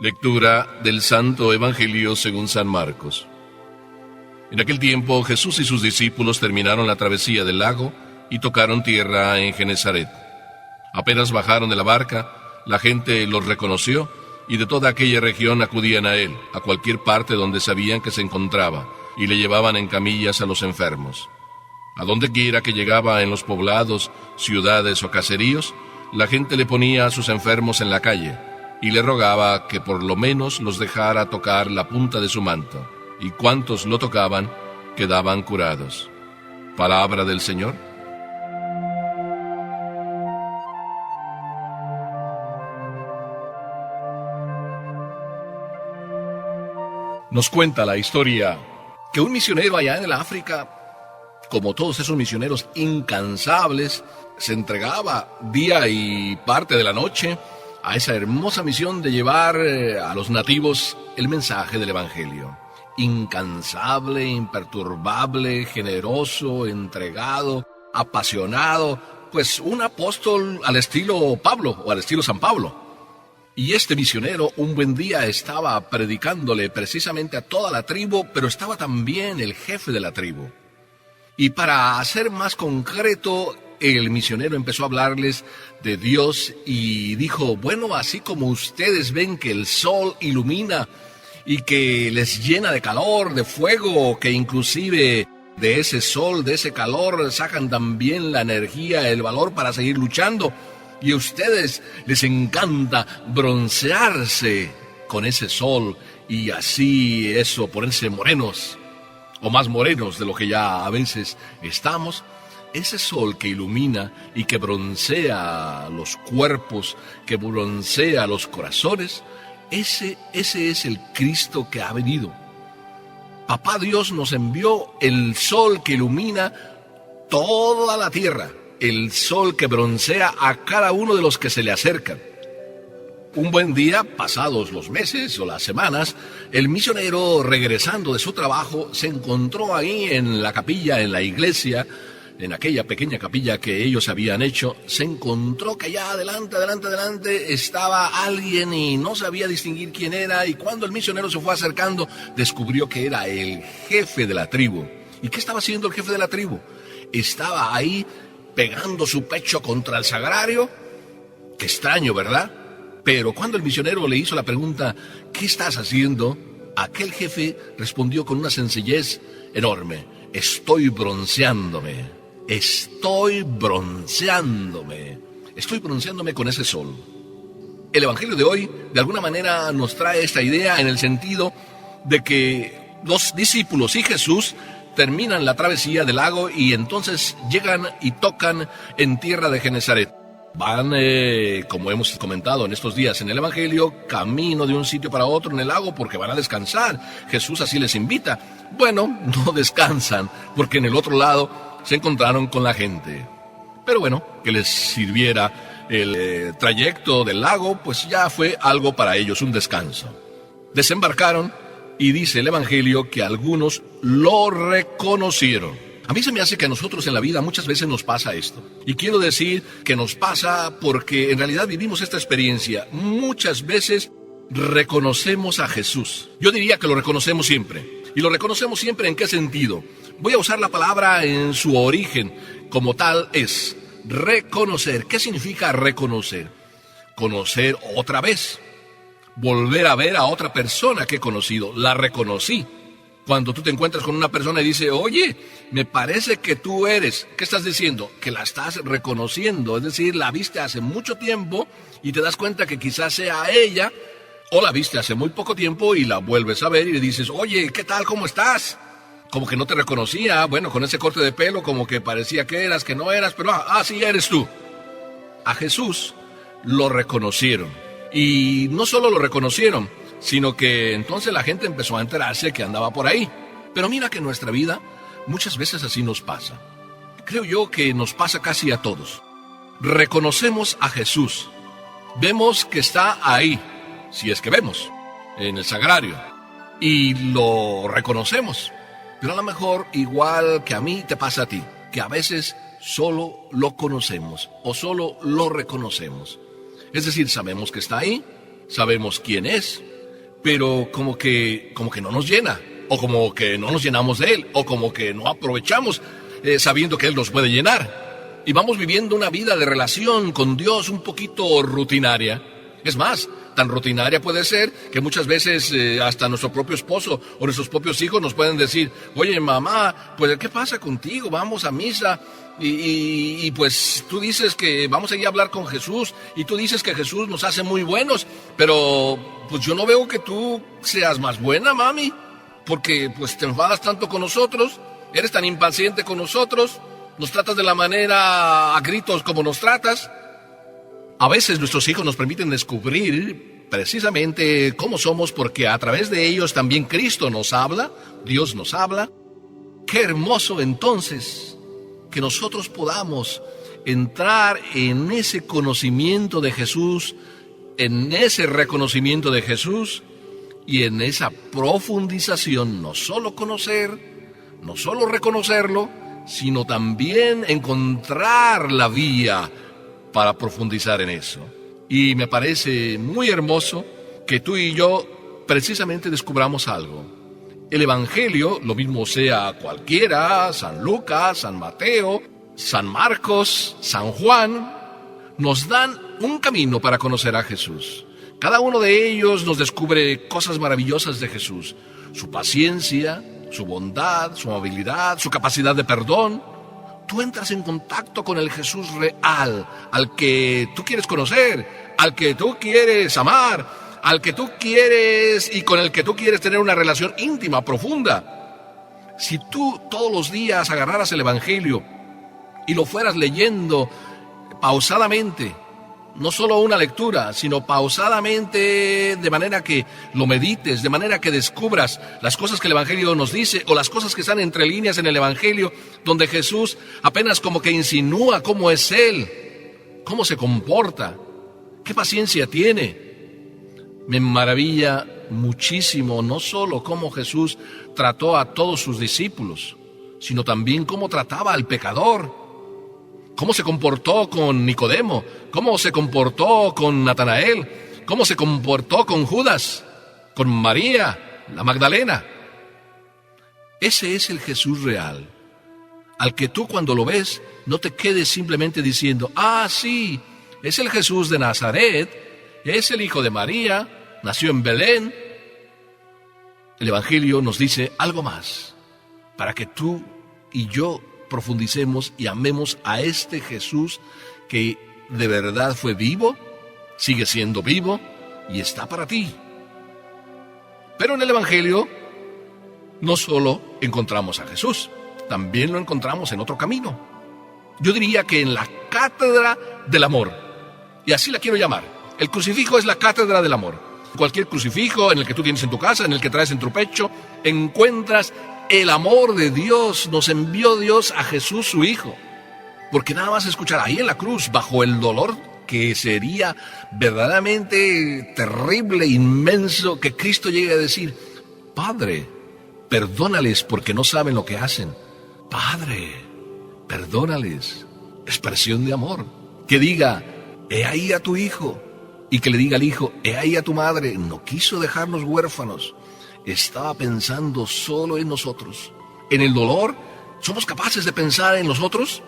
Lectura del Santo Evangelio según San Marcos. En aquel tiempo Jesús y sus discípulos terminaron la travesía del lago y tocaron tierra en Genesaret. Apenas bajaron de la barca, la gente los reconoció y de toda aquella región acudían a él, a cualquier parte donde sabían que se encontraba, y le llevaban en camillas a los enfermos. A donde quiera que llegaba en los poblados, ciudades o caseríos, la gente le ponía a sus enfermos en la calle y le rogaba que por lo menos los dejara tocar la punta de su manto, y cuantos lo tocaban quedaban curados. Palabra del Señor. Nos cuenta la historia que un misionero allá en el África, como todos esos misioneros incansables, se entregaba día y parte de la noche a esa hermosa misión de llevar a los nativos el mensaje del Evangelio. Incansable, imperturbable, generoso, entregado, apasionado, pues un apóstol al estilo Pablo o al estilo San Pablo. Y este misionero un buen día estaba predicándole precisamente a toda la tribu, pero estaba también el jefe de la tribu. Y para ser más concreto, el misionero empezó a hablarles de Dios y dijo, bueno, así como ustedes ven que el sol ilumina y que les llena de calor, de fuego, que inclusive de ese sol, de ese calor, sacan también la energía, el valor para seguir luchando, y a ustedes les encanta broncearse con ese sol y así eso, ponerse morenos, o más morenos de lo que ya a veces estamos. Ese sol que ilumina y que broncea los cuerpos, que broncea los corazones, ese es el Cristo que ha venido. Papá Dios nos envió el sol que ilumina toda la tierra, el sol que broncea a cada uno de los que se le acercan. Un buen día, pasados los meses o las semanas, el misionero, regresando de su trabajo, se encontró ahí en la capilla, en la iglesia, en aquella pequeña capilla que ellos habían hecho, se encontró que allá adelante estaba alguien y no sabía distinguir quién era, y cuando el misionero se fue acercando, descubrió que era el jefe de la tribu. ¿Y qué estaba haciendo el jefe de la tribu? Estaba ahí pegando su pecho contra el sagrario. Qué extraño, ¿verdad? Pero cuando el misionero le hizo la pregunta, ¿qué estás haciendo?, aquel jefe respondió con una sencillez enorme: estoy bronceándome con ese sol. El Evangelio de hoy, de alguna manera, nos trae esta idea en el sentido de que los discípulos y Jesús terminan la travesía del lago y entonces llegan y tocan en tierra de Genesaret. Van, como hemos comentado en estos días en el Evangelio, camino de un sitio para otro en el lago porque van a descansar. Jesús así les invita. Bueno, no descansan porque en el otro lado se encontraron con la gente. Pero bueno, que les sirviera el trayecto del lago, pues ya fue algo para ellos, un descanso. Desembarcaron y dice el Evangelio que algunos lo reconocieron. A mí se me hace que a nosotros en la vida muchas veces nos pasa esto. Y quiero decir que nos pasa porque en realidad vivimos esta experiencia. Muchas veces reconocemos a Jesús. Yo diría que lo reconocemos siempre. ¿Y lo reconocemos siempre en qué sentido? Voy a usar la palabra en su origen, como tal es reconocer. ¿Qué significa reconocer? Conocer otra vez. Volver a ver a otra persona que he conocido. La reconocí. Cuando tú te encuentras con una persona y dice, oye, me parece que tú eres. ¿Qué estás diciendo? Que la estás reconociendo. Es decir, la viste hace mucho tiempo y te das cuenta que quizás sea ella, o la viste hace muy poco tiempo y la vuelves a ver y le dices, oye, ¿qué tal? ¿Cómo estás? Como que no te reconocía, bueno, con ese corte de pelo, como que parecía que eras, que no eras, pero sí eres tú. A Jesús lo reconocieron. Y no solo lo reconocieron, sino que entonces la gente empezó a enterarse que andaba por ahí. Pero mira que en nuestra vida muchas veces así nos pasa. Creo yo que nos pasa casi a todos. Reconocemos a Jesús. Vemos que está ahí, si es que vemos, en el sagrario. Y lo reconocemos. Pero a lo mejor, igual que a mí, te pasa a ti, que a veces solo lo conocemos o solo lo reconocemos. Es decir, sabemos que está ahí, sabemos quién es, pero como que no nos llena, o como que no nos llenamos de Él, o como que no aprovechamos sabiendo que Él nos puede llenar. Y vamos viviendo una vida de relación con Dios un poquito rutinaria. Es más, tan rutinaria puede ser que muchas veces hasta nuestro propio esposo o nuestros propios hijos nos pueden decir: oye, mamá, pues ¿qué pasa contigo? Vamos a misa y pues tú dices que vamos a ir a hablar con Jesús y tú dices que Jesús nos hace muy buenos, pero pues yo no veo que tú seas más buena, mami, porque pues te enfadas tanto con nosotros, eres tan impaciente con nosotros, nos tratas de la manera a gritos como nos tratas. A veces nuestros hijos nos permiten descubrir precisamente cómo somos, porque a través de ellos también Cristo nos habla, Dios nos habla. Qué hermoso entonces que nosotros podamos entrar en ese conocimiento de Jesús, en ese reconocimiento de Jesús y en esa profundización, no solo conocer, no solo reconocerlo, sino también encontrar la vía para profundizar en eso. Y me parece muy hermoso que tú y yo precisamente descubramos algo. El Evangelio, lo mismo sea cualquiera, San Lucas, San Mateo, San Marcos, San Juan, nos dan un camino para conocer a Jesús. Cada uno de ellos nos descubre cosas maravillosas de Jesús. Su paciencia, su bondad, su amabilidad, su capacidad de perdón. Tú entras en contacto con el Jesús real, al que tú quieres conocer, al que tú quieres amar, al que tú quieres y con el que tú quieres tener una relación íntima, profunda. Si tú todos los días agarraras el Evangelio y lo fueras leyendo pausadamente, no solo una lectura, sino pausadamente, de manera que lo medites, de manera que descubras las cosas que el Evangelio nos dice, o las cosas que están entre líneas en el Evangelio, donde Jesús apenas como que insinúa cómo es Él, cómo se comporta, qué paciencia tiene. Me maravilla muchísimo no solo cómo Jesús trató a todos sus discípulos, sino también cómo trataba al pecador. Cómo se comportó con Nicodemo, cómo se comportó con Natanael, cómo se comportó con Judas, con María, la Magdalena. Ese es el Jesús real, al que tú cuando lo ves no te quedes simplemente diciendo: ah, sí, es el Jesús de Nazaret, es el hijo de María, nació en Belén. El Evangelio nos dice algo más, para que tú y yo profundicemos y amemos a este Jesús que de verdad fue vivo, sigue siendo vivo y está para ti. Pero en el Evangelio no solo encontramos a Jesús, también lo encontramos en otro camino. Yo diría que en la cátedra del amor, y así la quiero llamar. El crucifijo es la cátedra del amor. Cualquier crucifijo en el que tú tienes en tu casa, en el que traes en tu pecho, encuentras el amor de Dios. Nos envió Dios a Jesús su Hijo, porque nada más escuchar ahí en la cruz, bajo el dolor que sería verdaderamente terrible, inmenso, que Cristo llegue a decir: Padre, perdónales porque no saben lo que hacen. Padre, perdónales. Expresión de amor. Que diga: he ahí a tu hijo. Y que le diga al hijo: he ahí a tu madre. No quiso dejarnos huérfanos. Estaba pensando solo en nosotros. En el dolor, ¿somos capaces de pensar en los otros?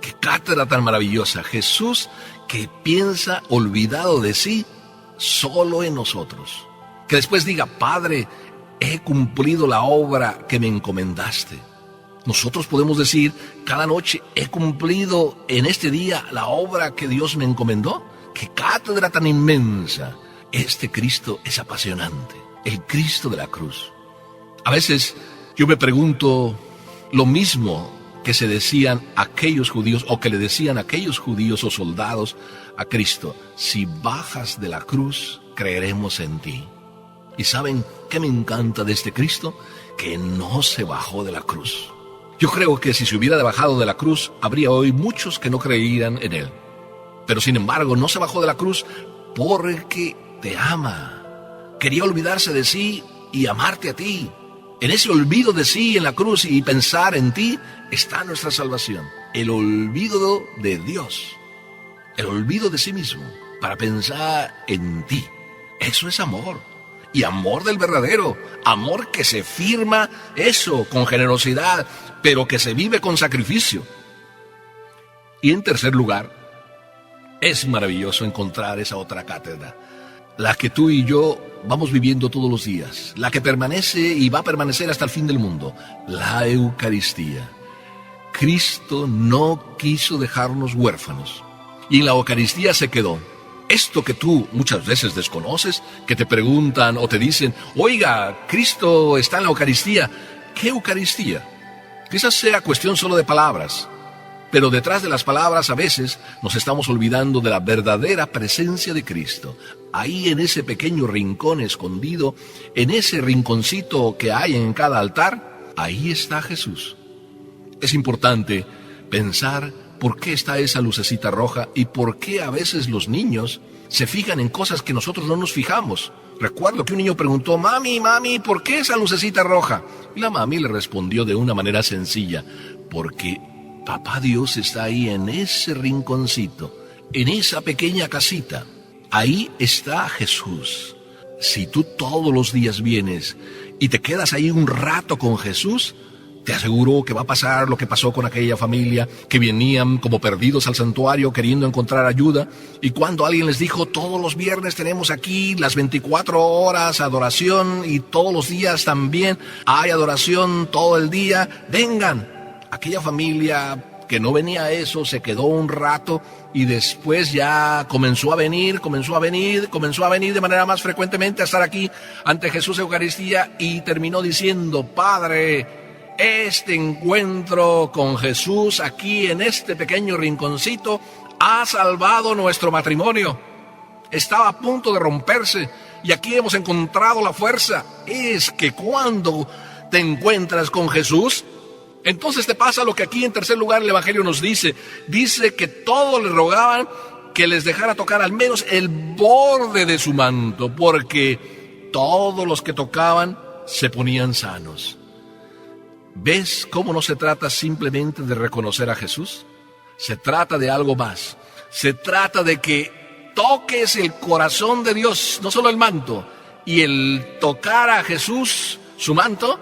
¡Qué cátedra tan maravillosa! Jesús que piensa olvidado de sí, solo en nosotros. Que después diga: Padre, he cumplido la obra que me encomendaste. Nosotros podemos decir cada noche: he cumplido en este día la obra que Dios me encomendó. ¡Qué cátedra tan inmensa! Este Cristo es apasionante. El Cristo de la cruz. A veces yo me pregunto lo mismo que se decían aquellos judíos, o que le decían aquellos judíos o soldados a Cristo: si bajas de la cruz, creeremos en ti. ¿Y saben qué me encanta de este Cristo? Que no se bajó de la cruz. Yo creo que si se hubiera bajado de la cruz, habría hoy muchos que no creerían en Él. Pero sin embargo, no se bajó de la cruz porque te ama. Quería olvidarse de sí y amarte a ti. En ese olvido de sí en la cruz y pensar en ti está nuestra salvación. El olvido de Dios. El olvido de sí mismo para pensar en ti. Eso es amor. Y amor del verdadero. Amor que se firma, eso, con generosidad, pero que se vive con sacrificio. Y en tercer lugar, es maravilloso encontrar esa otra cátedra. La que tú y yo vamos viviendo todos los días. La que permanece y va a permanecer hasta el fin del mundo. La Eucaristía. Cristo no quiso dejarnos huérfanos. Y en la Eucaristía se quedó. Esto que tú muchas veces desconoces, que te preguntan o te dicen, oiga, Cristo está en la Eucaristía. ¿Qué Eucaristía? Quizás sea cuestión solo de palabras, pero detrás de las palabras a veces nos estamos olvidando de la verdadera presencia de Cristo. Ahí en ese pequeño rincón escondido, en ese rinconcito que hay en cada altar, ahí está Jesús. Es importante pensar por qué está esa lucecita roja y por qué a veces los niños se fijan en cosas que nosotros no nos fijamos. Recuerdo que un niño preguntó, mami, ¿por qué esa lucecita roja? Y la mami le respondió de una manera sencilla, porque Papá Dios está ahí en ese rinconcito, en esa pequeña casita. Ahí está Jesús. Si tú todos los días vienes y te quedas ahí un rato con Jesús, te aseguro que va a pasar lo que pasó con aquella familia que venían como perdidos al santuario queriendo encontrar ayuda. Y cuando alguien les dijo, todos los viernes tenemos aquí las 24 horas adoración y todos los días también hay adoración todo el día, vengan. Aquella familia que no venía a eso se quedó un rato y después ya comenzó a venir de manera más frecuentemente a estar aquí ante Jesús Eucaristía y terminó diciendo, Padre, este encuentro con Jesús aquí en este pequeño rinconcito ha salvado nuestro matrimonio. Estaba a punto de romperse y aquí hemos encontrado la fuerza. Es que cuando te encuentras con Jesús, entonces te pasa lo que aquí en tercer lugar el Evangelio nos dice. Dice que todos le rogaban que les dejara tocar al menos el borde de su manto, porque todos los que tocaban se ponían sanos. ¿Ves cómo no se trata simplemente de reconocer a Jesús? Se trata de algo más. Se trata de que toques el corazón de Dios, no solo el manto. Y el tocar a Jesús, su manto,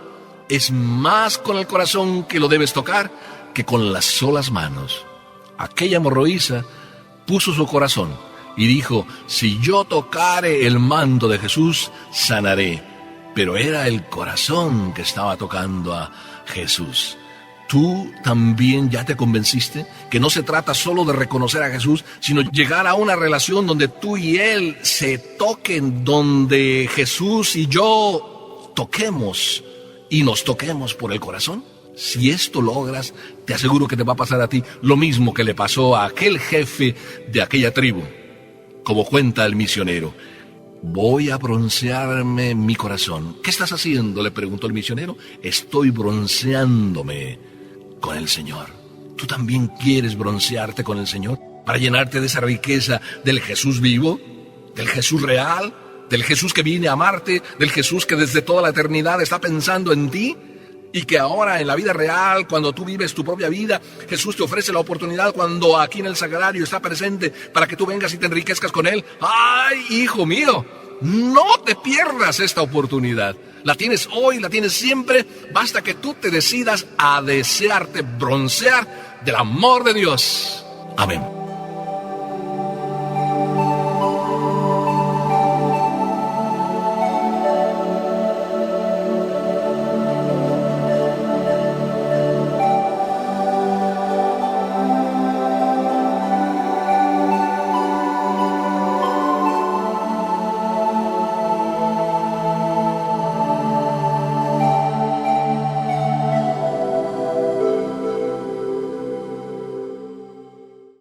es más con el corazón que lo debes tocar que con las solas manos. Aquella hemorroísa puso su corazón y dijo, si yo tocare el manto de Jesús, sanaré. Pero era el corazón que estaba tocando a Jesús. ¿Tú también ya te convenciste que no se trata solo de reconocer a Jesús, sino llegar a una relación donde tú y Él se toquen, donde Jesús y yo toquemos y nos toquemos por el corazón? Si esto logras, te aseguro que te va a pasar a ti lo mismo que le pasó a aquel jefe de aquella tribu. Como cuenta el misionero, voy a broncearme mi corazón. ¿Qué estás haciendo?, le preguntó el misionero. Estoy bronceándome con el Señor. ¿Tú también quieres broncearte con el Señor para llenarte de esa riqueza del Jesús vivo, del Jesús real, del Jesús que viene a amarte, del Jesús que desde toda la eternidad está pensando en ti? Y que ahora en la vida real, cuando tú vives tu propia vida, Jesús te ofrece la oportunidad cuando aquí en el sagrario está presente para que tú vengas y te enriquezcas con Él. ¡Ay, hijo mío! No te pierdas esta oportunidad. La tienes hoy, la tienes siempre. Basta que tú te decidas a desearte broncear del amor de Dios. Amén.